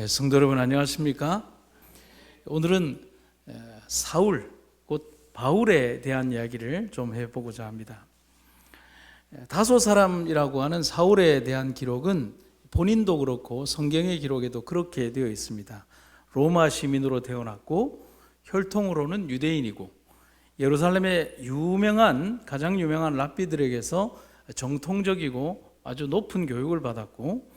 성도 여러분 안녕하십니까? 오늘은 사울, 곧 바울에 대한 이야기를 좀 해보고자 합니다. 다소 사람이라고 하는 사울에 대한 기록은 본인도 그렇고 성경의 기록에도 그렇게 되어 있습니다. 로마 시민으로 태어났고 혈통으로는 유대인이고 예루살렘의 가장 유명한 랍비들에게서 정통적이고 아주 높은 교육을 받았고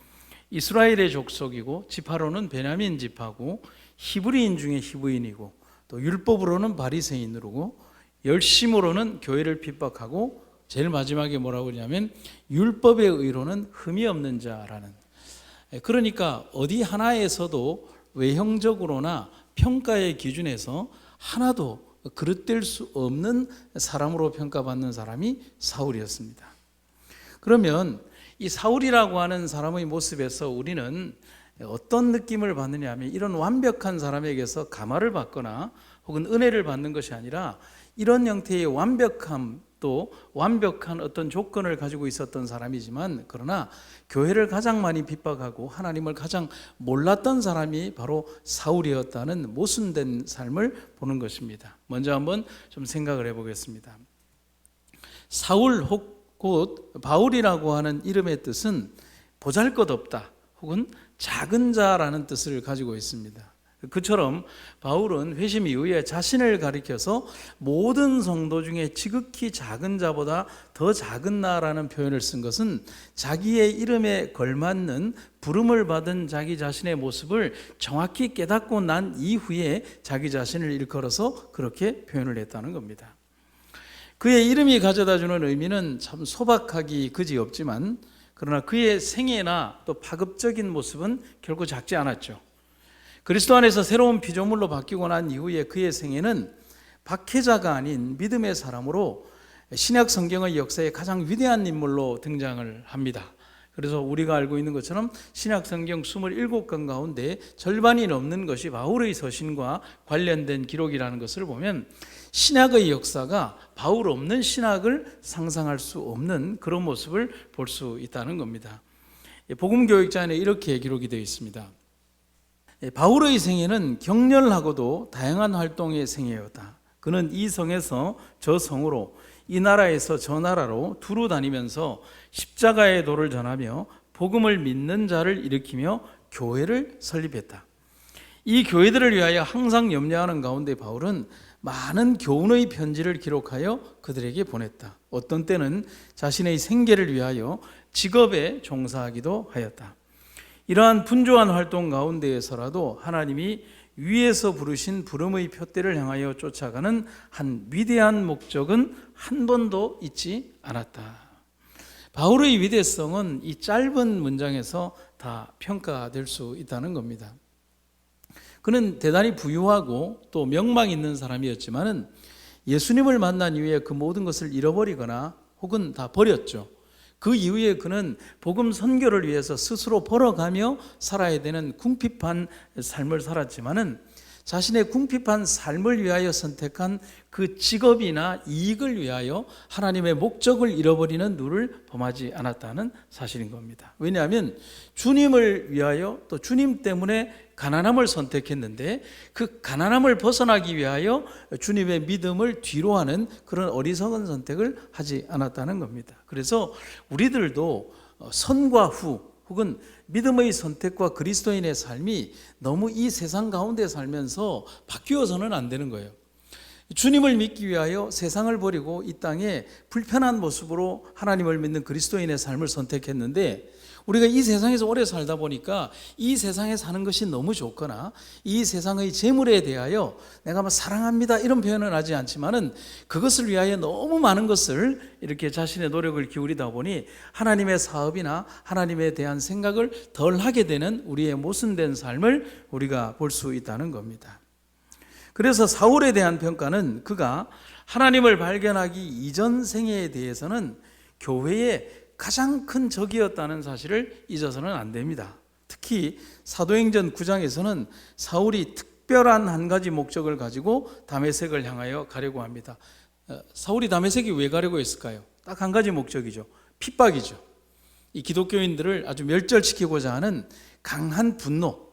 이스라엘의 족속이고 지파로는 베냐민 지파고 히브리인 중에 히브리인이고 또 율법으로는 바리새인으로고 열심으로는 교회를 핍박하고 제일 마지막에 뭐라고 그러냐면 율법의 의로는 흠이 없는 자라는, 그러니까 어디 하나에서도 외형적으로나 평가의 기준에서 하나도 그릇될 수 없는 사람으로 평가받는 사람이 사울이었습니다. 그러면 이 사울이라고 하는 사람의 모습에서 우리는 어떤 느낌을 받느냐 하면 이런 완벽한 사람에게서 감화를 받거나 혹은 은혜를 받는 것이 아니라 이런 형태의 완벽함, 또 완벽한 어떤 조건을 가지고 있었던 사람이지만 그러나 교회를 가장 많이 핍박하고 하나님을 가장 몰랐던 사람이 바로 사울이었다는 모순된 삶을 보는 것입니다. 먼저 한번 좀 생각을 해보겠습니다. 사울 곧 바울이라고 하는 이름의 뜻은 보잘것없다 혹은 작은 자라는 뜻을 가지고 있습니다. 그처럼 바울은 회심 이후에 자신을 가리켜서 모든 성도 중에 지극히 작은 자보다 더 작은 나라는 표현을 쓴 것은 자기의 이름에 걸맞는 부름을 받은 자기 자신의 모습을 정확히 깨닫고 난 이후에 자기 자신을 일컬어서 그렇게 표현을 했다는 겁니다. 그의 이름이 가져다주는 의미는 참 소박하기 그지없지만 그러나 그의 생애나 또 파급적인 모습은 결코 작지 않았죠. 그리스도 안에서 새로운 피조물로 바뀌고 난 이후에 그의 생애는 박해자가 아닌 믿음의 사람으로 신약 성경의 역사에 가장 위대한 인물로 등장을 합니다. 그래서 우리가 알고 있는 것처럼 신약 성경 27권 가운데 절반이 넘는 것이 바울의 서신과 관련된 기록이라는 것을 보면 신약의 역사가 바울 없는 신학을 상상할 수 없는 그런 모습을 볼 수 있다는 겁니다. 복음교육자에 이렇게 기록이 되어 있습니다. 바울의 생애는 격렬하고도 다양한 활동의 생애였다. 그는 이 성에서 저 성으로 이 나라에서 저 나라로 두루 다니면서 십자가의 도를 전하며 복음을 믿는 자를 일으키며 교회를 설립했다. 이 교회들을 위하여 항상 염려하는 가운데 바울은 많은 교훈의 편지를 기록하여 그들에게 보냈다. 어떤 때는 자신의 생계를 위하여 직업에 종사하기도 하였다. 이러한 분주한 활동 가운데에서라도 하나님이 위에서 부르신 부름의 표대를 향하여 쫓아가는 한 위대한 목적은 한 번도 잊지 않았다. 바울의 위대성은 이 짧은 문장에서 다 평가될 수 있다는 겁니다. 그는 대단히 부유하고 또 명망 있는 사람이었지만은 예수님을 만난 이후에 그 모든 것을 잃어버리거나 혹은 다 버렸죠. 그 이후에 그는 복음 선교를 위해서 스스로 벌어가며 살아야 되는 궁핍한 삶을 살았지만은 자신의 궁핍한 삶을 위하여 선택한 그 직업이나 이익을 위하여 하나님의 목적을 잃어버리는 누를 범하지 않았다는 사실인 겁니다. 왜냐하면 주님을 위하여 또 주님 때문에 가난함을 선택했는데 그 가난함을 벗어나기 위하여 주님의 믿음을 뒤로 하는 그런 어리석은 선택을 하지 않았다는 겁니다. 그래서 우리들도 선과 후 혹은 믿음의 선택과 그리스도인의 삶이 너무 이 세상 가운데 살면서 바뀌어서는 안 되는 거예요. 주님을 믿기 위하여 세상을 버리고 이 땅에 불편한 모습으로 하나님을 믿는 그리스도인의 삶을 선택했는데 우리가 이 세상에서 오래 살다 보니까 이 세상에 사는 것이 너무 좋거나 이 세상의 재물에 대하여 내가 막 사랑합니다 이런 표현은 하지 않지만은 그것을 위하여 너무 많은 것을 이렇게 자신의 노력을 기울이다 보니 하나님의 사업이나 하나님에 대한 생각을 덜 하게 되는 우리의 모순된 삶을 우리가 볼 수 있다는 겁니다. 그래서 사울에 대한 평가는 그가 하나님을 발견하기 이전 생애에 대해서는 교회의 가장 큰 적이었다는 사실을 잊어서는 안 됩니다. 특히 사도행전 9장에서는 사울이 특별한 한 가지 목적을 가지고 다메섹을 향하여 가려고 합니다. 사울이 다메섹이 왜 가려고 했을까요? 딱 한 가지 목적이죠. 핍박이죠. 이 기독교인들을 아주 멸절시키고자 하는 강한 분노,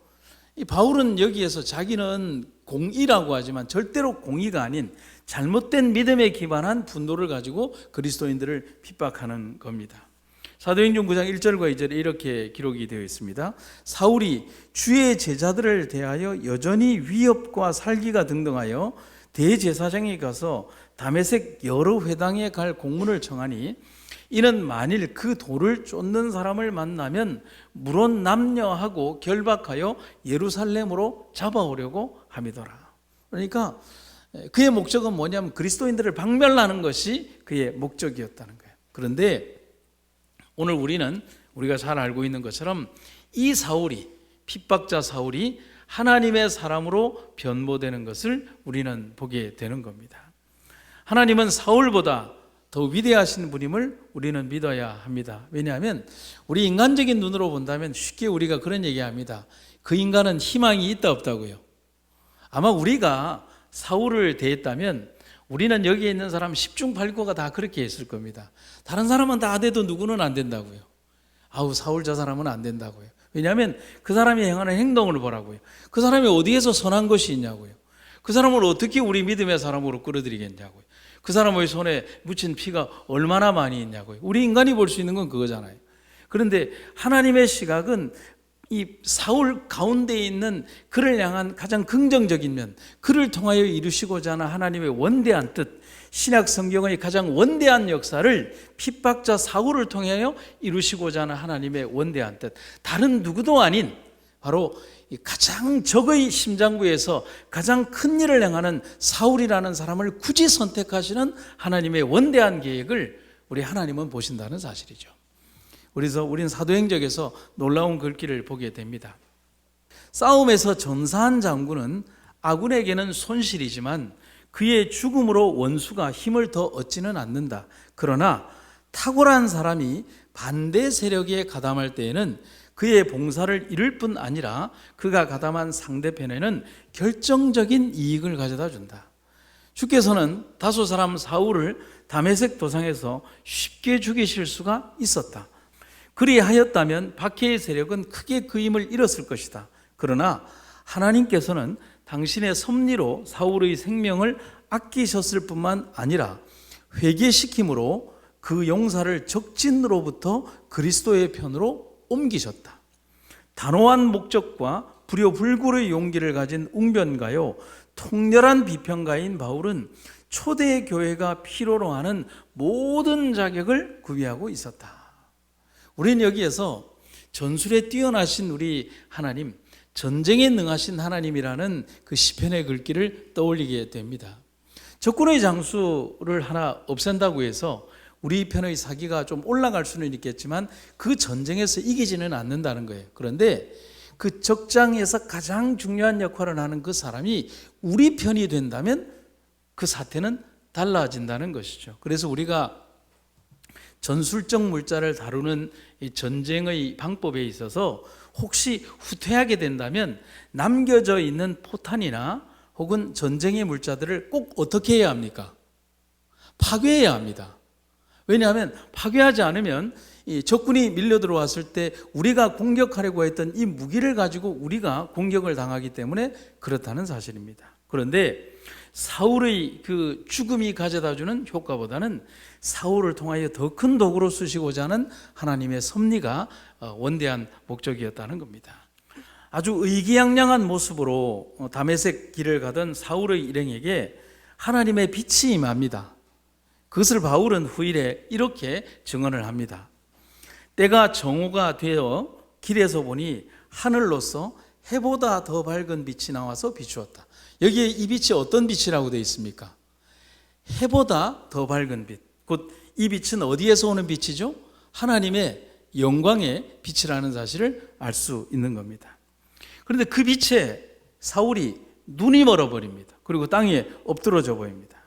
이 바울은 여기에서 자기는 공의라고 하지만 절대로 공의가 아닌 잘못된 믿음에 기반한 분노를 가지고 그리스도인들을 핍박하는 겁니다. 사도행전 9장 1절과 2절에 이렇게 기록이 되어 있습니다. 사울이 주의 제자들을 대하여 여전히 위협과 살기가 등등하여 대제사장에 가서 다메섹 여러 회당에 갈 공문을 청하니 이는 만일 그 돌을 쫓는 사람을 만나면 물론 남녀하고 결박하여 예루살렘으로 잡아오려고 함이더라. 그러니까 그의 목적은 뭐냐면 그리스도인들을 박멸하는 것이 그의 목적이었다는 거예요. 그런데 오늘 우리가 잘 알고 있는 것처럼 이 사울이, 핍박자 사울이 하나님의 사람으로 변모되는 것을 우리는 보게 되는 겁니다. 하나님은 사울보다 더 위대하신 분임을 우리는 믿어야 합니다. 왜냐하면 우리 인간적인 눈으로 본다면 쉽게 우리가 그런 얘기합니다. 그 인간은 희망이 있다 없다고요. 아마 우리가 사울을 대했다면 우리는 여기에 있는 사람 10중 8구가 다 그렇게 했을 겁니다. 다른 사람은 다 돼도 누구는 안 된다고요. 아우, 사울 저 사람은 안 된다고요. 왜냐하면 그 사람이 행하는 행동을 보라고요. 그 사람이 어디에서 선한 것이 있냐고요. 그 사람을 어떻게 우리 믿음의 사람으로 끌어들이겠냐고요. 그 사람의 손에 묻힌 피가 얼마나 많이 있냐고요. 우리 인간이 볼 수 있는 건 그거잖아요. 그런데 하나님의 시각은 이 사울 가운데 있는 그를 향한 가장 긍정적인 면, 그를 통하여 이루시고자 하는 하나님의 원대한 뜻, 신약 성경의 가장 원대한 역사를 핍박자 사울을 통하여 이루시고자 하는 하나님의 원대한 뜻, 다른 누구도 아닌 바로 가장 적의 심장부에서 가장 큰 일을 행하는 사울이라는 사람을 굳이 선택하시는 하나님의 원대한 계획을 우리 하나님은 보신다는 사실이죠. 그래서 우리는 사도행전에서 놀라운 글귀를 보게 됩니다. 싸움에서 전사한 장군은 아군에게는 손실이지만 그의 죽음으로 원수가 힘을 더 얻지는 않는다. 그러나 탁월한 사람이 반대 세력에 가담할 때에는 그의 봉사를 이룰 뿐 아니라 그가 가담한 상대편에는 결정적인 이익을 가져다 준다. 주께서는 다소 사람 사울을 다메섹 도상에서 쉽게 죽이실 수가 있었다. 그리하였다면 박해의 세력은 크게 그 힘을 잃었을 것이다. 그러나 하나님께서는 당신의 섭리로 사울의 생명을 아끼셨을 뿐만 아니라 회개시킴으로 그 용사를 적진으로부터 그리스도의 편으로 옮기셨다. 단호한 목적과 불효불굴의 용기를 가진 웅변가요 통렬한 비평가인 바울은 초대 교회가 필요로 하는 모든 자격을 구비하고 있었다. 우리는 여기에서 전술에 뛰어나신 우리 하나님, 전쟁에 능하신 하나님이라는 그 시편의 글귀를 떠올리게 됩니다. 적군의 장수를 하나 없앤다고 해서 우리 편의 사기가 좀 올라갈 수는 있겠지만 그 전쟁에서 이기지는 않는다는 거예요. 그런데 그 적장에서 가장 중요한 역할을 하는 그 사람이 우리 편이 된다면 그 사태는 달라진다는 것이죠. 그래서 우리가 전술적 물자를 다루는 이 전쟁의 방법에 있어서 혹시 후퇴하게 된다면 남겨져 있는 포탄이나 혹은 전쟁의 물자들을 꼭 어떻게 해야 합니까? 파괴해야 합니다. 왜냐하면 파괴하지 않으면 이 적군이 밀려 들어왔을 때 우리가 공격하려고 했던 이 무기를 가지고 우리가 공격을 당하기 때문에 그렇다는 사실입니다. 그런데 사울의 그 죽음이 가져다주는 효과보다는 사울을 통하여 더 큰 도구로 쓰시고자 하는 하나님의 섭리가 원대한 목적이었다는 겁니다. 아주 의기양양한 모습으로 다메섹 길을 가던 사울의 일행에게 하나님의 빛이 임합니다. 그것을 바울은 후일에 이렇게 증언을 합니다. 때가 정오가 되어 길에서 보니 하늘로서 해보다 더 밝은 빛이 나와서 비추었다. 여기에 이 빛이 어떤 빛이라고 되어 있습니까? 해보다 더 밝은 빛. 곧 이 빛은 어디에서 오는 빛이죠? 하나님의 영광의 빛이라는 사실을 알 수 있는 겁니다. 그런데 그 빛에 사울이 눈이 멀어버립니다. 그리고 땅에 엎드러져 보입니다.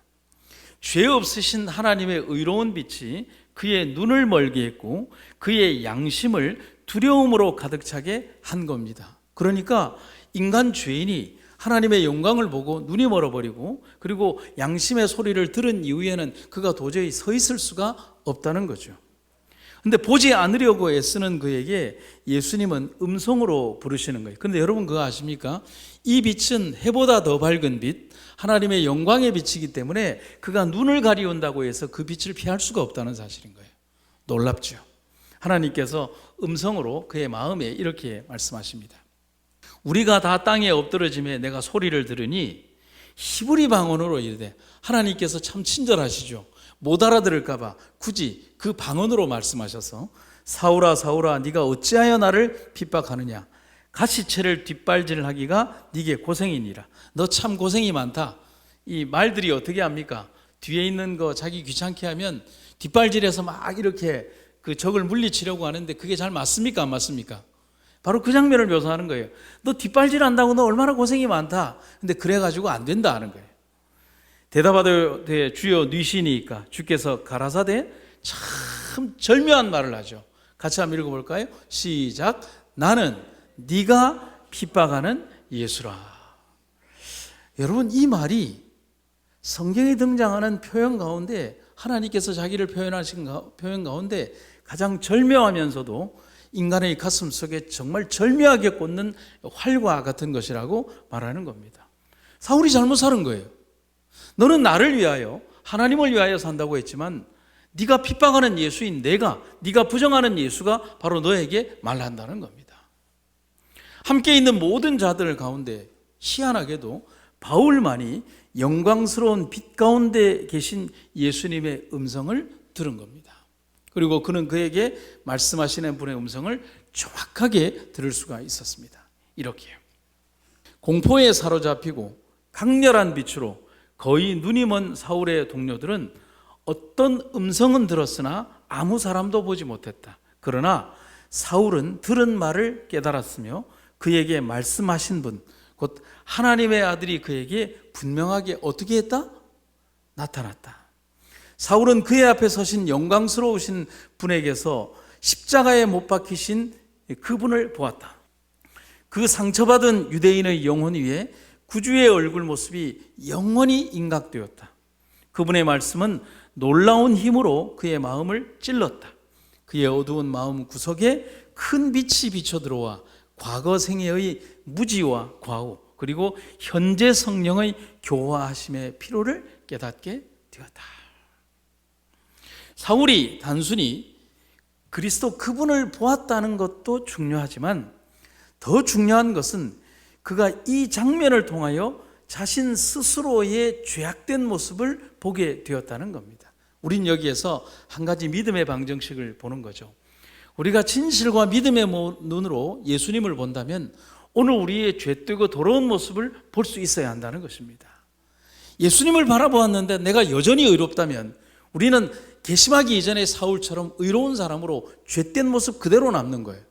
죄 없으신 하나님의 의로운 빛이 그의 눈을 멀게 했고 그의 양심을 두려움으로 가득 차게 한 겁니다. 그러니까 인간 죄인이 하나님의 영광을 보고 눈이 멀어버리고 그리고 양심의 소리를 들은 이후에는 그가 도저히 서 있을 수가 없다는 거죠. 근데 보지 않으려고 애쓰는 그에게 예수님은 음성으로 부르시는 거예요. 그런데 여러분 그거 아십니까? 이 빛은 해보다 더 밝은 빛, 하나님의 영광의 빛이기 때문에 그가 눈을 가리운다고 해서 그 빛을 피할 수가 없다는 사실인 거예요. 놀랍죠. 하나님께서 음성으로 그의 마음에 이렇게 말씀하십니다. 우리가 다 땅에 엎드러짐에 내가 소리를 들으니 히브리 방언으로 이르되, 하나님께서 참 친절하시죠. 못 알아들을까 봐 굳이 그 방언으로 말씀하셔서 사울아 사울아 네가 어찌하여 나를 핍박하느냐, 가시채를 뒷발질하기가 네게 고생이니라. 너 참 고생이 많다. 이 말들이 어떻게 합니까? 뒤에 있는 거 자기 귀찮게 하면 뒷발질해서 막 이렇게 그 적을 물리치려고 하는데 그게 잘 맞습니까? 안 맞습니까? 바로 그 장면을 묘사하는 거예요. 너 뒷발질한다고 너 얼마나 고생이 많다. 근데 그래가지고 안 된다 하는 거예요. 대답하되 주여 뉘시니까 주께서 가라사대, 참 절묘한 말을 하죠. 같이 한번 읽어볼까요? 시작. 나는 네가 핍박하는 예수라. 여러분, 이 말이 성경에 등장하는 표현 가운데, 하나님께서 자기를 표현하신 표현 가운데 가장 절묘하면서도 인간의 가슴 속에 정말 절묘하게 꽂는 활과 같은 것이라고 말하는 겁니다. 사울이 잘못 사는 거예요. 너는 나를 위하여, 하나님을 위하여 산다고 했지만 네가 핍박하는 예수인 네가 부정하는 예수가 바로 너에게 말한다는 겁니다. 함께 있는 모든 자들 가운데 희한하게도 바울만이 영광스러운 빛 가운데 계신 예수님의 음성을 들은 겁니다. 그리고 그는 그에게 말씀하시는 분의 음성을 정확하게 들을 수가 있었습니다. 이렇게요. 공포에 사로잡히고 강렬한 빛으로 거의 눈이 먼 사울의 동료들은 어떤 음성은 들었으나 아무 사람도 보지 못했다. 그러나 사울은 들은 말을 깨달았으며 그에게 말씀하신 분, 곧 하나님의 아들이 그에게 분명하게 어떻게 했다? 나타났다. 사울은 그의 앞에 서신 영광스러우신 분에게서 십자가에 못 박히신 그분을 보았다. 그 상처받은 유대인의 영혼 위에 구주의 얼굴 모습이 영원히 인각되었다. 그분의 말씀은 놀라운 힘으로 그의 마음을 찔렀다. 그의 어두운 마음 구석에 큰 빛이 비쳐 들어와 과거 생애의 무지와 과오, 그리고 현재 성령의 교화하심의 필요를 깨닫게 되었다. 사울이 단순히 그리스도 그분을 보았다는 것도 중요하지만 더 중요한 것은 그가 이 장면을 통하여 자신 스스로의 죄악된 모습을 보게 되었다는 겁니다. 우린 여기에서 한 가지 믿음의 방정식을 보는 거죠. 우리가 진실과 믿음의 눈으로 예수님을 본다면 오늘 우리의 죄되고 더러운 모습을 볼 수 있어야 한다는 것입니다. 예수님을 바라보았는데 내가 여전히 의롭다면 우리는 괘씸하기 이전에 사울처럼 의로운 사람으로 죄된 모습 그대로 남는 거예요.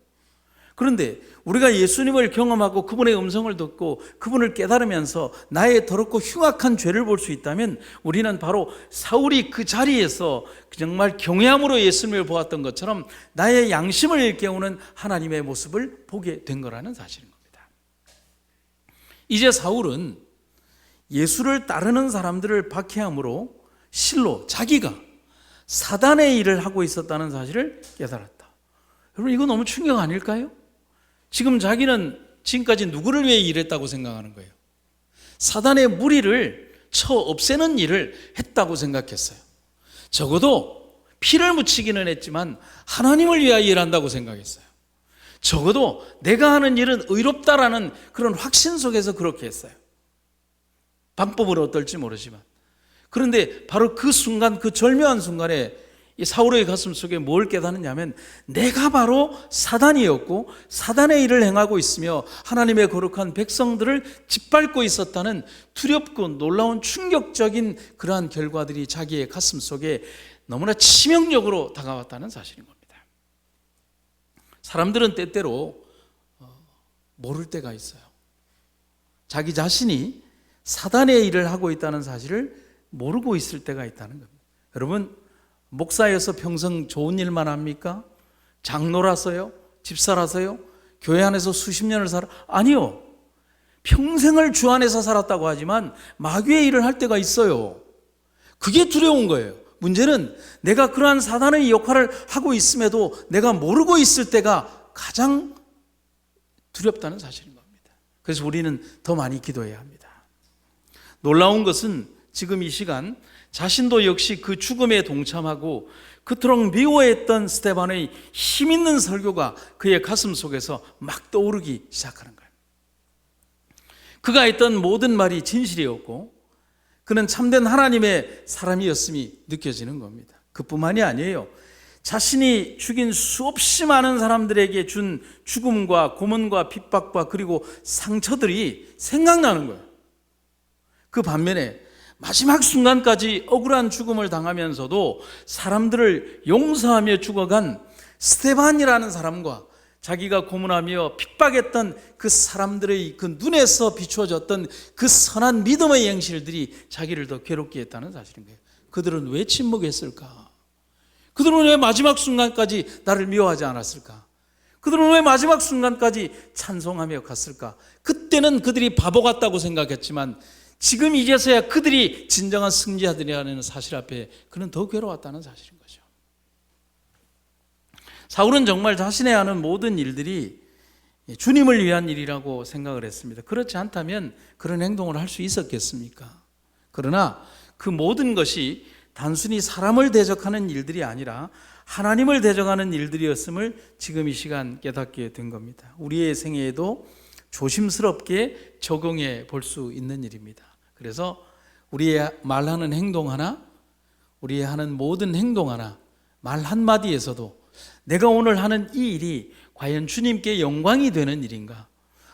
그런데 우리가 예수님을 경험하고 그분의 음성을 듣고 그분을 깨달으면서 나의 더럽고 흉악한 죄를 볼 수 있다면 우리는 바로 사울이 그 자리에서 정말 경외함으로 예수님을 보았던 것처럼 나의 양심을 일깨우는 하나님의 모습을 보게 된 거라는 사실인 겁니다. 이제 사울은 예수를 따르는 사람들을 박해함으로 실로 자기가 사단의 일을 하고 있었다는 사실을 깨달았다. 여러분, 이거 너무 충격 아닐까요? 지금 자기는 지금까지 누구를 위해 일했다고 생각하는 거예요? 사단의 무리를 쳐 없애는 일을 했다고 생각했어요. 적어도 피를 묻히기는 했지만 하나님을 위하여 일한다고 생각했어요. 적어도 내가 하는 일은 의롭다라는 그런 확신 속에서 그렇게 했어요. 방법은 어떨지 모르지만. 그런데 바로 그 순간, 그 절묘한 순간에 이 사울의 가슴 속에 뭘 깨닫느냐면 내가 바로 사단이었고 사단의 일을 행하고 있으며 하나님의 거룩한 백성들을 짓밟고 있었다는 두렵고 놀라운 충격적인 그러한 결과들이 자기의 가슴 속에 너무나 치명적으로 다가왔다는 사실인 겁니다. 사람들은 때때로 모를 때가 있어요. 자기 자신이 사단의 일을 하고 있다는 사실을 모르고 있을 때가 있다는 겁니다. 여러분, 목사여서 평생 좋은 일만 합니까? 장로라서요? 집사라서요? 교회 안에서 수십 년을 살아? 아니요. 평생을 주 안에서 살았다고 하지만 마귀의 일을 할 때가 있어요. 그게 두려운 거예요. 문제는 내가 그러한 사단의 역할을 하고 있음에도 내가 모르고 있을 때가 가장 두렵다는 사실인 겁니다. 그래서 우리는 더 많이 기도해야 합니다. 놀라운 것은 지금 이 시간 자신도 역시 그 죽음에 동참하고 그토록 미워했던 스데반의 힘있는 설교가 그의 가슴 속에서 막 떠오르기 시작하는 거예요. 그가 했던 모든 말이 진실이었고 그는 참된 하나님의 사람이었음이 느껴지는 겁니다. 그뿐만이 아니에요. 자신이 죽인 수없이 많은 사람들에게 준 죽음과 고문과 핍박과 그리고 상처들이 생각나는 거예요. 그 반면에 마지막 순간까지 억울한 죽음을 당하면서도 사람들을 용서하며 죽어간 스데반이라는 사람과 자기가 고문하며 핍박했던 그 사람들의 그 눈에서 비추어졌던 그 선한 믿음의 행실들이 자기를 더 괴롭게 했다는 사실인 거예요. 그들은 왜 침묵했을까? 그들은 왜 마지막 순간까지 나를 미워하지 않았을까? 그들은 왜 마지막 순간까지 찬송하며 갔을까? 그때는 그들이 바보 같다고 생각했지만 지금 이제서야 그들이 진정한 승리자들이라는 사실 앞에 그는 더 괴로웠다는 사실인 거죠. 사울은 정말 자신의 하는 모든 일들이 주님을 위한 일이라고 생각을 했습니다. 그렇지 않다면 그런 행동을 할 수 있었겠습니까? 그러나 그 모든 것이 단순히 사람을 대적하는 일들이 아니라 하나님을 대적하는 일들이었음을 지금 이 시간 깨닫게 된 겁니다. 우리의 생애에도 조심스럽게 적용해 볼 수 있는 일입니다. 그래서 우리의 말하는 행동 하나, 우리의 하는 모든 행동 하나, 말 한마디에서도 내가 오늘 하는 이 일이 과연 주님께 영광이 되는 일인가?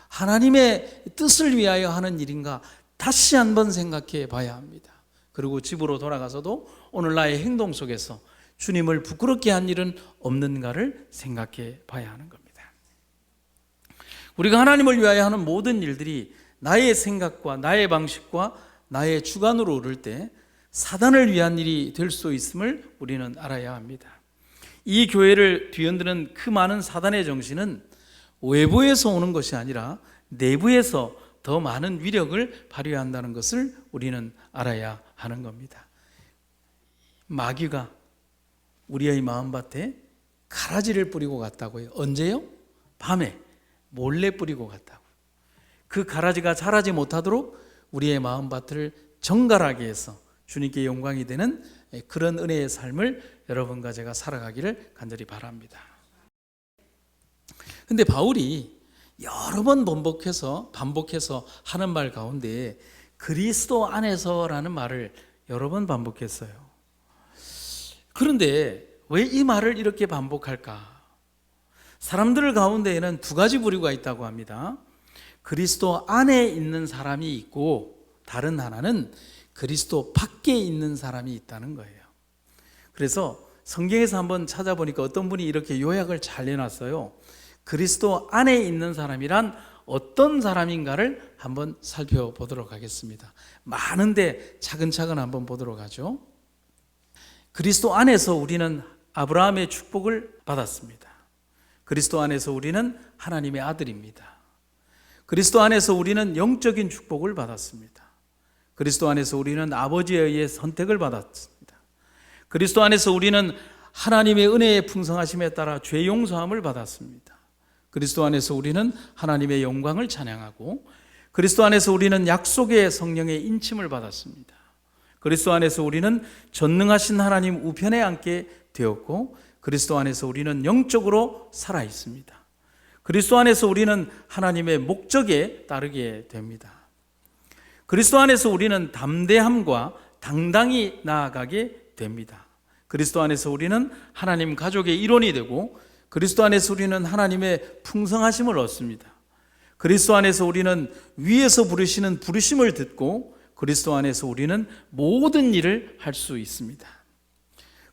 하나님의 뜻을 위하여 하는 일인가? 다시 한번 생각해 봐야 합니다. 그리고 집으로 돌아가서도 오늘 나의 행동 속에서 주님을 부끄럽게 한 일은 없는가를 생각해 봐야 하는 겁니다. 우리가 하나님을 위하여 하는 모든 일들이 나의 생각과 나의 방식과 나의 주관으로 오를 때 사단을 위한 일이 될 수 있음을 우리는 알아야 합니다. 이 교회를 뒤흔드는 그 많은 사단의 정신은 외부에서 오는 것이 아니라 내부에서 더 많은 위력을 발휘해야 한다는 것을 우리는 알아야 하는 겁니다. 마귀가 우리의 마음밭에 가라지를 뿌리고 갔다고요. 언제요? 밤에 몰래 뿌리고 갔다고. 그 가라지가 자라지 못하도록 우리의 마음밭을 정갈하게 해서 주님께 영광이 되는 그런 은혜의 삶을 여러분과 제가 살아가기를 간절히 바랍니다. 근데 바울이 여러 번 반복해서 하는 말 가운데 그리스도 안에서라는 말을 여러 번 반복했어요. 그런데 왜 이 말을 이렇게 반복할까? 사람들 가운데에는 두 가지 부류가 있다고 합니다. 그리스도 안에 있는 사람이 있고 다른 하나는 그리스도 밖에 있는 사람이 있다는 거예요. 그래서 성경에서 한번 찾아보니까 어떤 분이 이렇게 요약을 잘 내놨어요. 그리스도 안에 있는 사람이란 어떤 사람인가를 한번 살펴보도록 하겠습니다. 많은데 차근차근 한번 보도록 하죠. 그리스도 안에서 우리는 아브라함의 축복을 받았습니다. 그리스도 안에서 우리는 하나님의 아들입니다. 그리스도 안에서 우리는 영적인 축복을 받았습니다. 그리스도 안에서 우리는 아버지에 의해 선택을 받았습니다. 그리스도 안에서 우리는 하나님의 은혜의 풍성하심에 따라 죄 용서함을 받았습니다. 그리스도 안에서 우리는 하나님의 영광을 찬양하고 그리스도 안에서 우리는 약속의 성령의 인침을 받았습니다. 그리스도 안에서 우리는 전능하신 하나님 우편에 앉게 되었고 그리스도 안에서 우리는 영적으로 살아 있습니다. 그리스도 안에서 우리는 하나님의 목적에 따르게 됩니다. 그리스도 안에서 우리는 담대함과 당당히 나아가게 됩니다. 그리스도 안에서 우리는 하나님 가족의 일원이 되고 그리스도 안에서 우리는 하나님의 풍성하심을 얻습니다. 그리스도 안에서 우리는 위에서 부르시는 부르심을 듣고 그리스도 안에서 우리는 모든 일을 할 수 있습니다.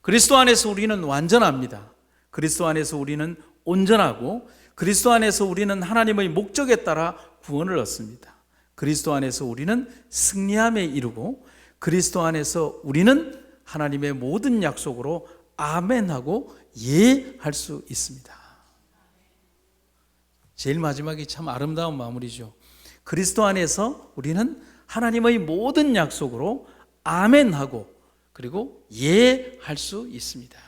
그리스도 안에서 우리는 완전합니다. 그리스도 안에서 우리는 온전하고 그리스도 안에서 우리는 하나님의 목적에 따라 구원을 얻습니다. 그리스도 안에서 우리는 승리함에 이르고 그리스도 안에서 우리는 하나님의 모든 약속으로 아멘하고 예할 수 있습니다. 제일 마지막이 참 아름다운 마무리죠. 그리스도 안에서 우리는 하나님의 모든 약속으로 아멘하고 그리고 이해할 수 있습니다.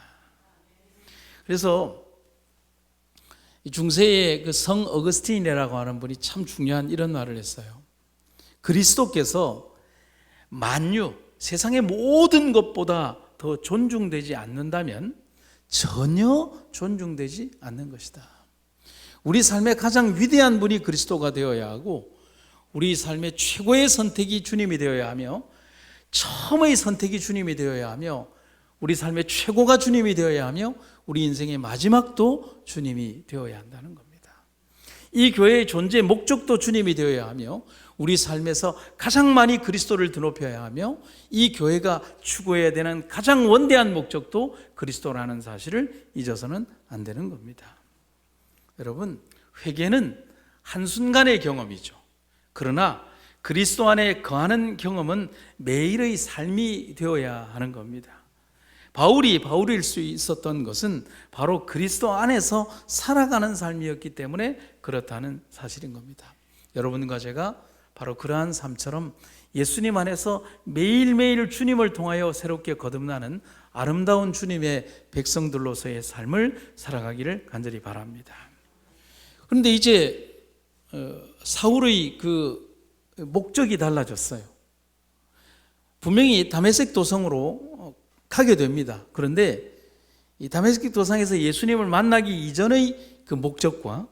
그래서 중세의 그 성 어거스틴이라고 하는 분이 참 중요한 이런 말을 했어요. 그리스도께서 만유, 세상의 모든 것보다 더 존중되지 않는다면 전혀 존중되지 않는 것이다. 우리 삶의 가장 위대한 분이 그리스도가 되어야 하고, 우리 삶의 최고의 선택이 주님이 되어야 하며, 처음의 선택이 주님이 되어야 하며, 우리 삶의 최고가 주님이 되어야 하며, 우리 인생의 마지막도 주님이 되어야 한다는 겁니다. 이 교회의 존재 목적도 주님이 되어야 하며, 우리 삶에서 가장 많이 그리스도를 드높여야 하며, 이 교회가 추구해야 되는 가장 원대한 목적도 그리스도라는 사실을 잊어서는 안 되는 겁니다. 여러분, 회개는 한순간의 경험이죠. 그러나 그리스도 안에 거하는 경험은 매일의 삶이 되어야 하는 겁니다. 바울일 수 있었던 것은 바로 그리스도 안에서 살아가는 삶이었기 때문에 그렇다는 사실인 겁니다. 여러분과 제가 바로 그러한 삶처럼 예수님 안에서 매일매일 주님을 통하여 새롭게 거듭나는 아름다운 주님의 백성들로서의 삶을 살아가기를 간절히 바랍니다. 그런데 이제 사울의 그 목적이 달라졌어요. 분명히 다메섹 도성으로 가게 됩니다. 그런데 이 다메섹 도상에서 예수님을 만나기 이전의 그 목적과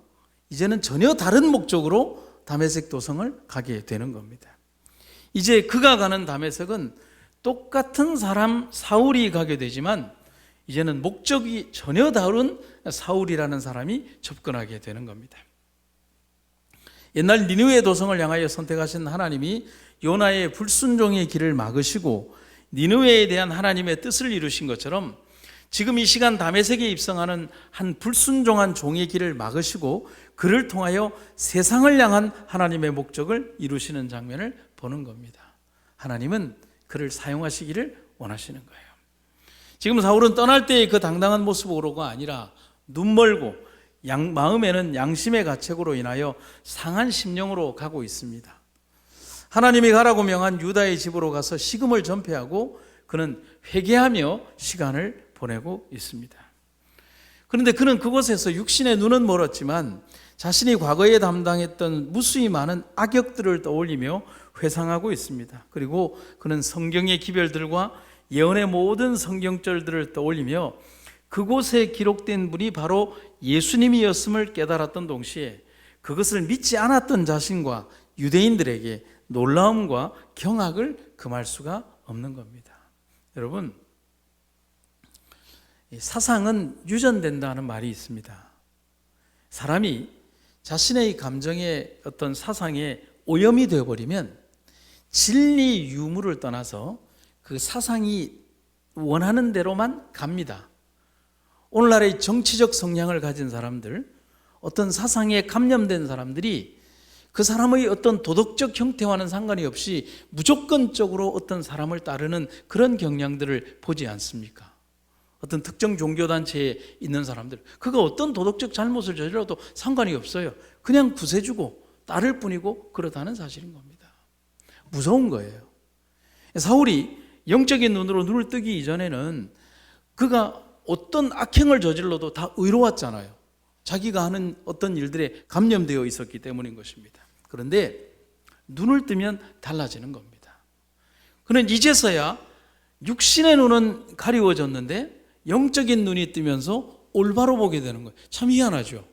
이제는 전혀 다른 목적으로 다메섹 도성을 가게 되는 겁니다. 이제 그가 가는 다메섹은 똑같은 사람 사울이 가게 되지만 이제는 목적이 전혀 다른 사울이라는 사람이 접근하게 되는 겁니다. 옛날 니느웨 도성을 향하여 선택하신 하나님이 요나의 불순종의 길을 막으시고 니느웨에 대한 하나님의 뜻을 이루신 것처럼 지금 이 시간 다메섹에 입성하는 한 불순종한 종의 길을 막으시고 그를 통하여 세상을 향한 하나님의 목적을 이루시는 장면을 보는 겁니다. 하나님은 그를 사용하시기를 원하시는 거예요. 지금 사울은 떠날 때의 그 당당한 모습으로가 아니라 눈멀고 마음에는 양심의 가책으로 인하여 상한 심령으로 가고 있습니다. 하나님이 가라고 명한 유다의 집으로 가서 식음을 전폐하고 그는 회개하며 시간을 보내고 있습니다. 그런데 그는 그곳에서 육신의 눈은 멀었지만 자신이 과거에 담당했던 무수히 많은 악역들을 떠올리며 회상하고 있습니다. 그리고 그는 성경의 기별들과 예언의 모든 성경절들을 떠올리며 그곳에 기록된 분이 바로 예수님이었음을 깨달았던 동시에 그것을 믿지 않았던 자신과 유대인들에게 놀라움과 경악을 금할 수가 없는 겁니다. 여러분, 사상은 유전된다는 말이 있습니다. 사람이 자신의 감정의 어떤 사상에 오염이 되어버리면 진리 유무를 떠나서 그 사상이 원하는 대로만 갑니다. 오늘날의 정치적 성향을 가진 사람들, 어떤 사상에 감염된 사람들이 그 사람의 어떤 도덕적 형태와는 상관이 없이 무조건적으로 어떤 사람을 따르는 그런 경향들을 보지 않습니까? 어떤 특정 종교단체에 있는 사람들, 그가 어떤 도덕적 잘못을 저질러도 상관이 없어요. 그냥 구세주고 따를 뿐이고 그렇다는 사실인 겁니다. 무서운 거예요. 사울이 영적인 눈으로 눈을 뜨기 이전에는 그가 어떤 악행을 저질러도 다 의로웠잖아요. 자기가 하는 어떤 일들에 감염되어 있었기 때문인 것입니다. 그런데 눈을 뜨면 달라지는 겁니다. 그는 이제서야 육신의 눈은 가리워졌는데 영적인 눈이 뜨면서 올바로 보게 되는 거예요. 참 희한하죠.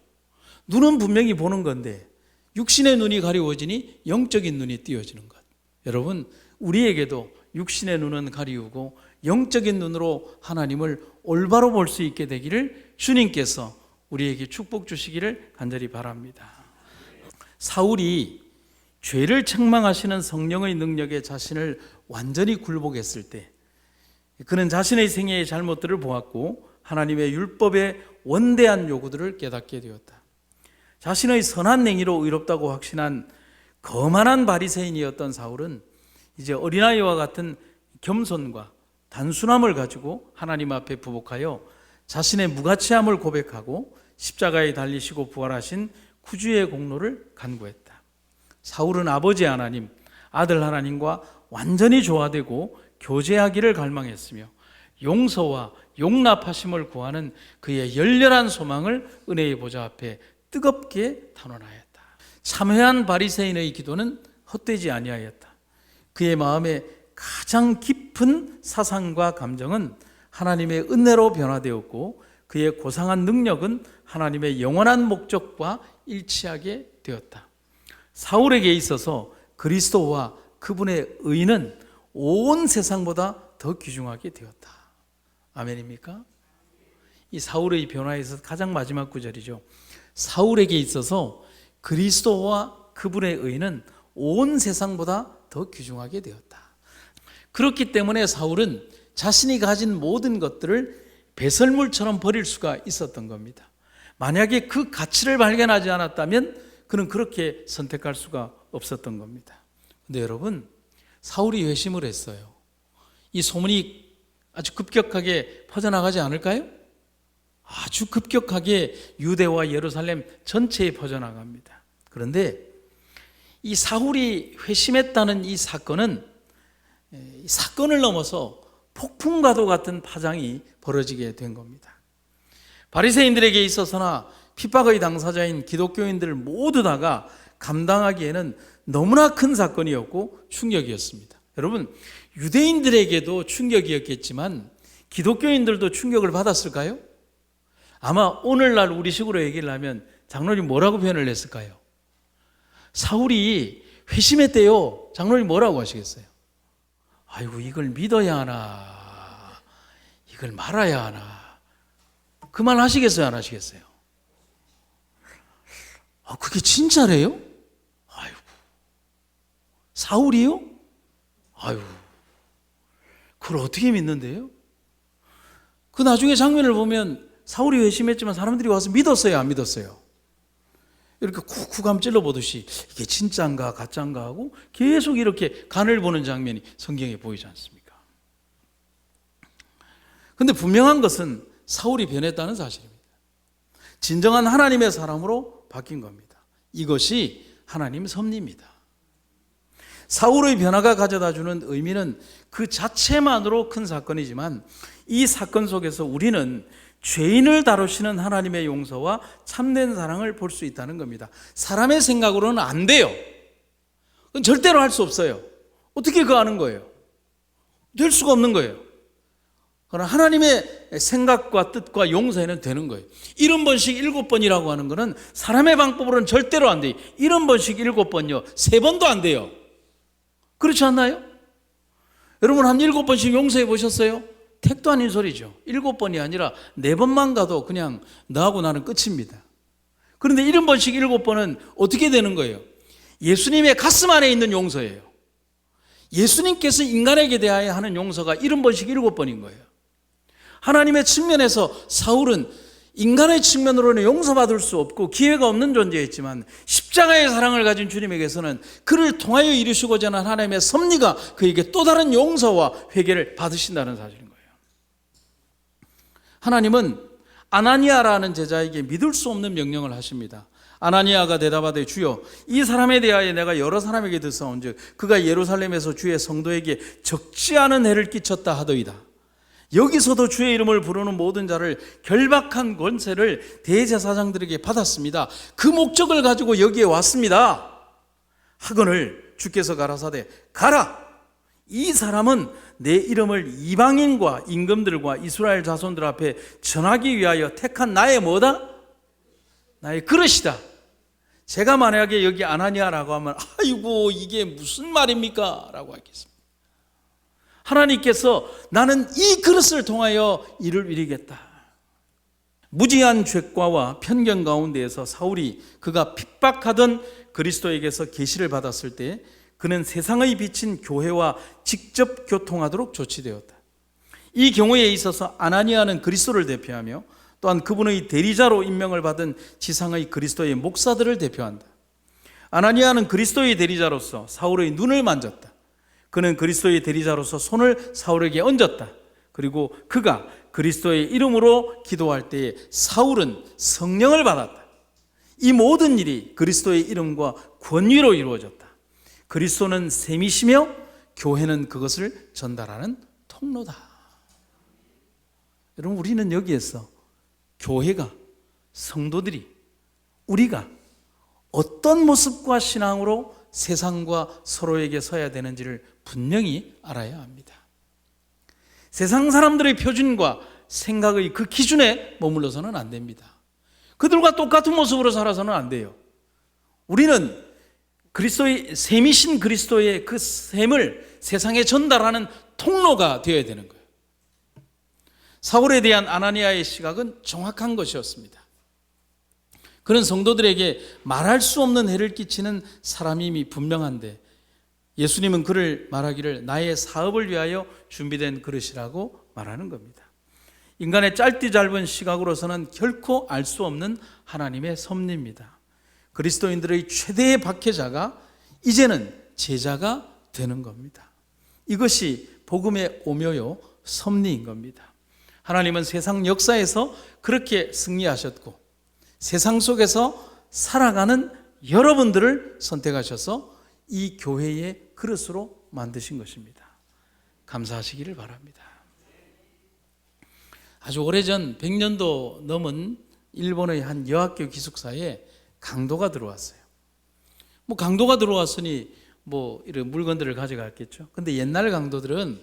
눈은 분명히 보는 건데 육신의 눈이 가리워지니 영적인 눈이 띄어지는 것. 여러분, 우리에게도 육신의 눈은 가리우고 영적인 눈으로 하나님을 올바로 볼 수 있게 되기를 주님께서 우리에게 축복 주시기를 간절히 바랍니다. 사울이 죄를 책망하시는 성령의 능력에 자신을 완전히 굴복했을 때 그는 자신의 생애의 잘못들을 보았고 하나님의 율법의 원대한 요구들을 깨닫게 되었다. 자신의 선한 행위로 의롭다고 확신한 거만한 바리새인이었던 사울은 이제 어린아이와 같은 겸손과 단순함을 가지고 하나님 앞에 부복하여 자신의 무가치함을 고백하고 십자가에 달리시고 부활하신 구주의 공로를 간구했다. 사울은 아버지 하나님, 아들 하나님과 완전히 조화되고 교제하기를 갈망했으며 용서와 용납하심을 구하는 그의 열렬한 소망을 은혜의 보좌 앞에 뜨겁게 탄원하였다. 참회한 바리새인의 기도는 헛되지 아니하였다. 그의 마음에 가장 깊은 사상과 감정은 하나님의 은혜로 변화되었고 그의 고상한 능력은 하나님의 영원한 목적과 일치하게 되었다. 사울에게 있어서 그리스도와 그분의 의는 온 세상보다 더 귀중하게 되었다. 아멘입니까? 이 사울의 변화에서 가장 마지막 구절이죠. 사울에게 있어서 그리스도와 그분의 의는 온 세상보다 더 귀중하게 되었다. 그렇기 때문에 사울은 자신이 가진 모든 것들을 배설물처럼 버릴 수가 있었던 겁니다. 만약에 그 가치를 발견하지 않았다면 그는 그렇게 선택할 수가 없었던 겁니다. 근데 여러분, 사울이 회심을 했어요. 이 소문이 아주 급격하게 퍼져나가지 않을까요? 아주 급격하게 유대와 예루살렘 전체에 퍼져나갑니다. 그런데 이 사울이 회심했다는 이 사건은 이 사건을 넘어서 폭풍과도 같은 파장이 벌어지게 된 겁니다. 바리새인들에게 있어서나 핍박의 당사자인 기독교인들 모두 다가 감당하기에는 너무나 큰 사건이었고 충격이었습니다. 여러분, 유대인들에게도 충격이었겠지만 기독교인들도 충격을 받았을까요? 아마 오늘날 우리식으로 얘기를 하면 장로님 뭐라고 표현을 했을까요? 사울이 회심했대요. 장로님 뭐라고 하시겠어요? 아이고, 이걸 믿어야 하나, 이걸 말아야 하나, 그 말 하시겠어요, 안 하시겠어요? 그게 진짜래요? 아이고, 사울이요? 아이고, 그걸 어떻게 믿는데요? 그 나중에 장면을 보면 사울이 회심했지만 사람들이 와서 믿었어요, 안 믿었어요? 이렇게 쿡쿡함 찔러보듯이 이게 진짜인가 가짜인가 하고 계속 이렇게 간을 보는 장면이 성경에 보이지 않습니까? 그런데 분명한 것은 사울이 변했다는 사실입니다. 진정한 하나님의 사람으로 바뀐 겁니다. 이것이 하나님의 섭리입니다. 사울의 변화가 가져다주는 의미는 그 자체만으로 큰 사건이지만 이 사건 속에서 우리는 죄인을 다루시는 하나님의 용서와 참된 사랑을 볼 수 있다는 겁니다. 사람의 생각으로는 안 돼요. 그건 절대로 할 수 없어요. 어떻게 그거 하는 거예요? 될 수가 없는 거예요. 그러나 하나님의 생각과 뜻과 용서에는 되는 거예요. 70번씩 7번이라고 하는 것은 사람의 방법으로는 절대로 안 돼요. 70번씩 7번요. 3번도 안 돼요. 그렇지 않나요? 여러분 한 7번씩 용서해 보셨어요? 택도 아닌 소리죠. 7번이 아니라 4번만 가도 그냥 너하고 나는 끝입니다. 그런데 70번씩 7번은 어떻게 되는 거예요? 예수님의 가슴 안에 있는 용서예요. 예수님께서 인간에게 대하여 하는 용서가 70번씩 7번인 거예요. 하나님의 측면에서 사울은 인간의 측면으로는 용서받을 수 없고 기회가 없는 존재였지만 십자가의 사랑을 가진 주님에게서는 그를 통하여 이루시고자 하는 하나님의 섭리가 그에게 또 다른 용서와 회개를 받으신다는 사실인 거예요. 하나님은 아나니아라는 제자에게 믿을 수 없는 명령을 하십니다. 아나니아가 대답하되 주여 이 사람에 대하여 내가 여러 사람에게 듣사온즉 그가 예루살렘에서 주의 성도에게 적지 않은 해를 끼쳤다 하더이다. 여기서도 주의 이름을 부르는 모든 자를 결박한 권세를 대제사장들에게 받았습니다. 그 목적을 가지고 여기에 왔습니다. 하거늘 주께서 가라사대 가라. 이 사람은 내 이름을 이방인과 임금들과 이스라엘 자손들 앞에 전하기 위하여 택한 나의 뭐다? 나의 그릇이다. 제가 만약에 여기 아나니아라고 하면 아이고 이게 무슨 말입니까? 라고 하겠습니다. 하나님께서 나는 이 그릇을 통하여 이를 이루겠다. 무지한 죄과와 편견 가운데에서 사울이 그가 핍박하던 그리스도에게서 계시를 받았을 때 그는 세상의 빛인 교회와 직접 교통하도록 조치되었다. 이 경우에 있어서 아나니아는 그리스도를 대표하며 또한 그분의 대리자로 임명을 받은 지상의 그리스도의 목사들을 대표한다. 아나니아는 그리스도의 대리자로서 사울의 눈을 만졌다. 그는 그리스도의 대리자로서 손을 사울에게 얹었다. 그리고 그가 그리스도의 이름으로 기도할 때에 사울은 성령을 받았다. 이 모든 일이 그리스도의 이름과 권위로 이루어졌다. 그리스도는 셈이시며 교회는 그것을 전달하는 통로다. 여러분, 우리는 여기에서 교회가, 성도들이, 우리가 어떤 모습과 신앙으로 세상과 서로에게 서야 되는지를 분명히 알아야 합니다. 세상 사람들의 표준과 생각의 그 기준에 머물러서는 안 됩니다. 그들과 똑같은 모습으로 살아서는 안 돼요. 우리는 그리스도의 셈이신 그리스도의 그 셈을 세상에 전달하는 통로가 되어야 되는 거예요. 사울에 대한 아나니아의 시각은 정확한 것이었습니다. 그는 성도들에게 말할 수 없는 해를 끼치는 사람임이 분명한데 예수님은 그를 말하기를 나의 사업을 위하여 준비된 그릇이라고 말하는 겁니다. 인간의 짧디 짧은 시각으로서는 결코 알 수 없는 하나님의 섭리입니다. 그리스도인들의 최대의 박해자가 이제는 제자가 되는 겁니다. 이것이 복음의 오묘요 섭리인 겁니다. 하나님은 세상 역사에서 그렇게 승리하셨고 세상 속에서 살아가는 여러분들을 선택하셔서 이 교회의 그릇으로 만드신 것입니다. 감사하시기를 바랍니다. 아주 오래전 100년도 넘은 일본의 한 여학교 기숙사에 강도가 들어왔어요. 강도가 들어왔으니 이런 물건들을 가져갔겠죠. 근데 옛날 강도들은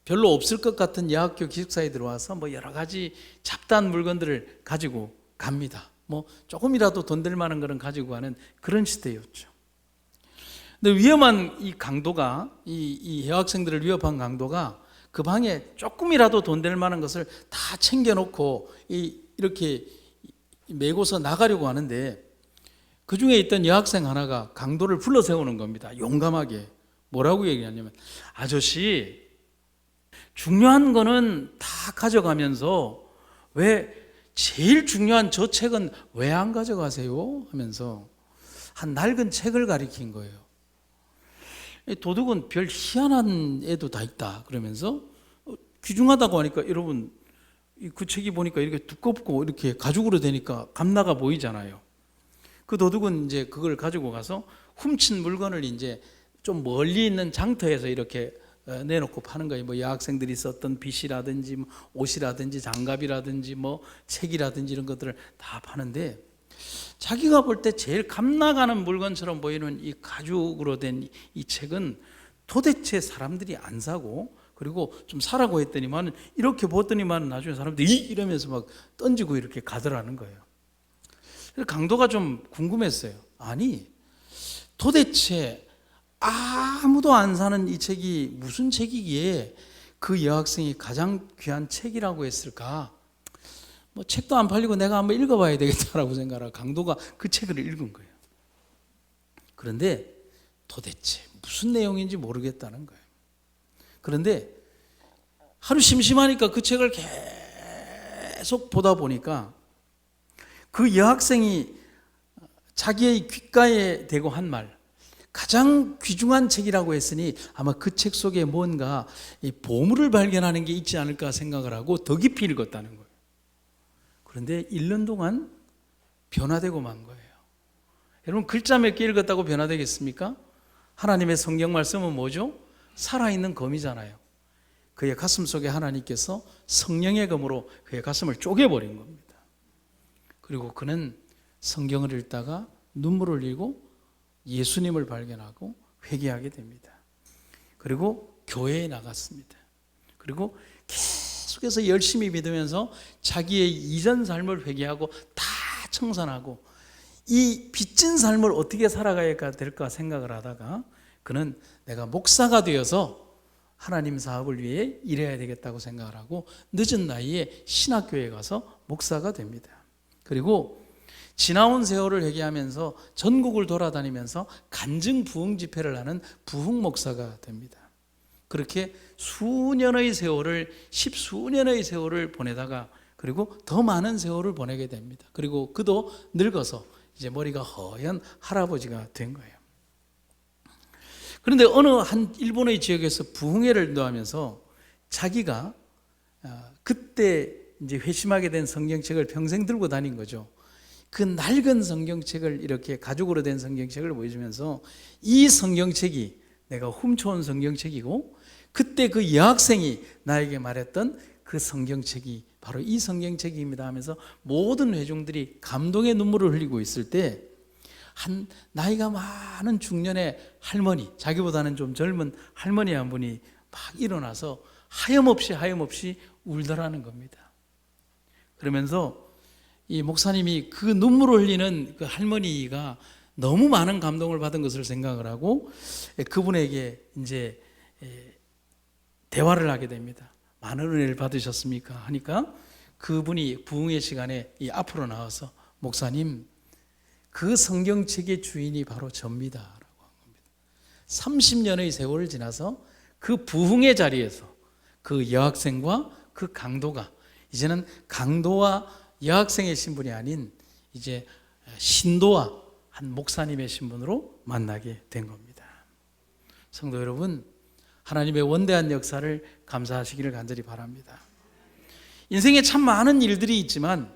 별로 없을 것 같은 여학교 기숙사에 들어와서 여러 가지 잡다한 물건들을 가지고 갑니다. 조금이라도 돈 될 만한 거는 가지고 가는 그런 시대였죠. 근데 위험한 이 강도가, 이 여학생들을 위협한 강도가 그 방에 조금이라도 돈 될 만한 것을 다 챙겨놓고 이렇게 메고서 나가려고 하는데 그 중에 있던 여학생 하나가 강도를 불러 세우는 겁니다. 용감하게. 뭐라고 얘기하냐면, 아저씨, 중요한 거는 다 가져가면서 왜 제일 중요한 저 책은 왜 안 가져가세요? 하면서 한 낡은 책을 가리킨 거예요. 도둑은 별 희한한 애도 다 있다 그러면서 귀중하다고 하니까 여러분 그 책이 보니까 이렇게 두껍고 이렇게 가죽으로 되니까 감나가 보이잖아요. 그 도둑은 이제 그걸 가지고 가서 훔친 물건을 이제 좀 멀리 있는 장터에서 이렇게 내놓고 파는 거예요. 여학생들이 썼던 빗이라든지 옷이라든지 장갑이라든지 책이라든지 이런 것들을 다 파는데 자기가 볼 때 제일 감나가는 물건처럼 보이는 이 가죽으로 된 이 책은 도대체 사람들이 안 사고 그리고 좀 사라고 했더니만 이렇게 보더니만 나중에 사람들이 이러면서 막 던지고 이렇게 가더라는 거예요. 그래서 강도가 좀 궁금했어요. 아니 도대체 아무도 안 사는 이 책이 무슨 책이기에 그 여학생이 가장 귀한 책이라고 했을까? 책도 안 팔리고 내가 한번 읽어봐야 되겠다라고 생각하고 강도가 그 책을 읽은 거예요. 그런데 도대체 무슨 내용인지 모르겠다는 거예요. 그런데 하루 심심하니까 그 책을 계속 보다 보니까 그 여학생이 자기의 귓가에 대고 한 말, 가장 귀중한 책이라고 했으니 아마 그 책 속에 뭔가 보물을 발견하는 게 있지 않을까 생각을 하고 더 깊이 읽었다는 거예요. 그런데 읽는 동안 변화되고 만 거예요. 여러분 글자 몇 개 읽었다고 변화되겠습니까? 하나님의 성경 말씀은 뭐죠? 살아있는 검이잖아요. 그의 가슴 속에 하나님께서 성령의 검으로 그의 가슴을 쪼개버린 겁니다. 그리고 그는 성경을 읽다가 눈물을 흘리고 예수님을 발견하고 회개하게 됩니다. 그리고 교회에 나갔습니다. 그리고 계속해서 열심히 믿으면서 자기의 이전 삶을 회개하고 다 청산하고 이 빚진 삶을 어떻게 살아가야 될까 생각을 하다가 그는 내가 목사가 되어서 하나님 사업을 위해 일해야 되겠다고 생각을 하고 늦은 나이에 신학교에 가서 목사가 됩니다. 그리고 지나온 세월을 회개하면서 전국을 돌아다니면서 간증 부흥 집회를 하는 부흥 목사가 됩니다. 그렇게 수년의 세월을, 십수년의 세월을 보내다가 그리고 더 많은 세월을 보내게 됩니다. 그리고 그도 늙어서 이제 머리가 허연 할아버지가 된 거예요. 그런데 어느 한 일본의 지역에서 부흥회를 인도하면서 자기가 그때 이제 회심하게 된 성경책을 평생 들고 다닌 거죠. 그 낡은 성경책을 이렇게 가죽으로 된 성경책을 보여주면서 이 성경책이 내가 훔쳐온 성경책이고 그때 그 여학생이 나에게 말했던 그 성경책이 바로 이 성경책입니다 하면서 모든 회중들이 감동의 눈물을 흘리고 있을 때 한 나이가 많은 중년의 할머니, 자기보다는 좀 젊은 할머니 한 분이 막 일어나서 하염없이 울더라는 겁니다. 그러면서 이 목사님이 그 눈물을 흘리는 그 할머니가 너무 많은 감동을 받은 것을 생각을 하고 그분에게 이제 대화를 하게 됩니다. 많은 은혜를 받으셨습니까? 하니까 그분이 부흥의 시간에 이 앞으로 나와서 목사님, 그 성경책의 주인이 바로 접니다 라고 한 겁니다. 30년의 세월을 지나서 그 부흥의 자리에서 그 여학생과 그 강도가 이제는 강도와 여학생의 신분이 아닌 이제 신도와 한 목사님의 신분으로 만나게 된 겁니다. 성도 여러분, 하나님의 원대한 역사를 감사하시기를 간절히 바랍니다. 인생에 참 많은 일들이 있지만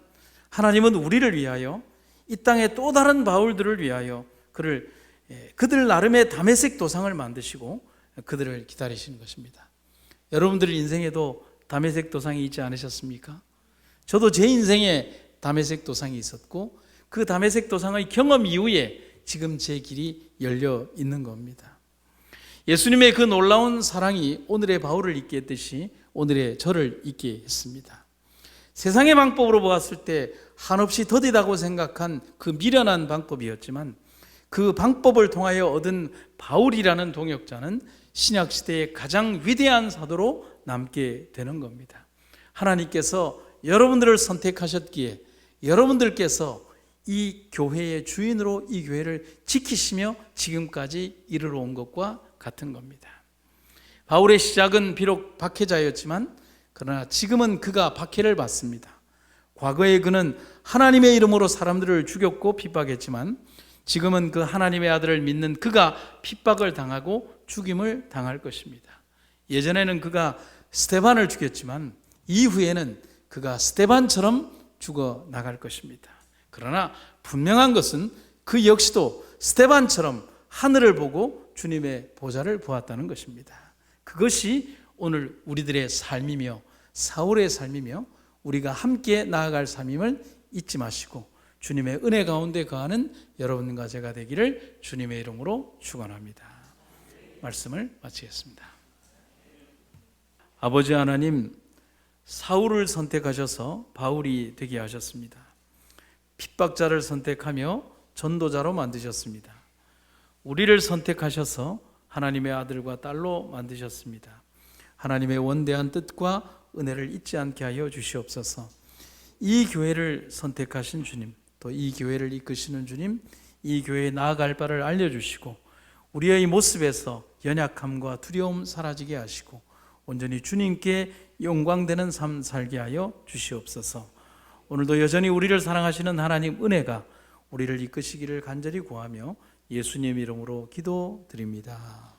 하나님은 우리를 위하여 이 땅에 또 다른 바울들을 위하여 그들 나름의 다메섹 도상을 만드시고 그들을 기다리시는 것입니다. 여러분들 인생에도 다메섹 도상이 있지 않으셨습니까? 저도 제 인생에 다메섹 도상이 있었고 그 다메섹 도상의 경험 이후에 지금 제 길이 열려 있는 겁니다. 예수님의 그 놀라운 사랑이 오늘의 바울을 있게 했듯이 오늘의 저를 있게 했습니다. 세상의 방법으로 보았을 때 한없이 더디다고 생각한 그 미련한 방법이었지만 그 방법을 통하여 얻은 바울이라는 동역자는 신약시대의 가장 위대한 사도로 남게 되는 겁니다. 하나님께서 여러분들을 선택하셨기에 여러분들께서 이 교회의 주인으로 이 교회를 지키시며 지금까지 이르러 온 것과 같은 겁니다. 바울의 시작은 비록 박해자였지만 그러나 지금은 그가 박해를 받습니다. 과거에 그는 하나님의 이름으로 사람들을 죽였고 핍박했지만 지금은 그 하나님의 아들을 믿는 그가 핍박을 당하고 죽임을 당할 것입니다. 예전에는 그가 스데반을 죽였지만 이후에는 그가 스데반처럼 죽어 나갈 것입니다. 그러나 분명한 것은 그 역시도 스데반처럼 하늘을 보고 주님의 보좌를 보았다는 것입니다. 그것이 오늘 우리들의 삶이며 사울의 삶이며 우리가 함께 나아갈 삶임을 잊지 마시고 주님의 은혜 가운데 거하는 여러분과 제가 되기를 주님의 이름으로 축원합니다. 말씀을 마치겠습니다. 아버지 하나님, 사울을 선택하셔서 바울이 되게 하셨습니다. 핍박자를 선택하며 전도자로 만드셨습니다. 우리를 선택하셔서 하나님의 아들과 딸로 만드셨습니다. 하나님의 원대한 뜻과 은혜를 잊지 않게 하여 주시옵소서. 이 교회를 선택하신 주님, 또 이 교회를 이끄시는 주님, 이 교회에 나아갈 바를 알려주시고 우리의 모습에서 연약함과 두려움 사라지게 하시고 온전히 주님께 영광되는 삶 살게 하여 주시옵소서. 오늘도 여전히 우리를 사랑하시는 하나님 은혜가 우리를 이끄시기를 간절히 구하며 예수님 이름으로 기도드립니다.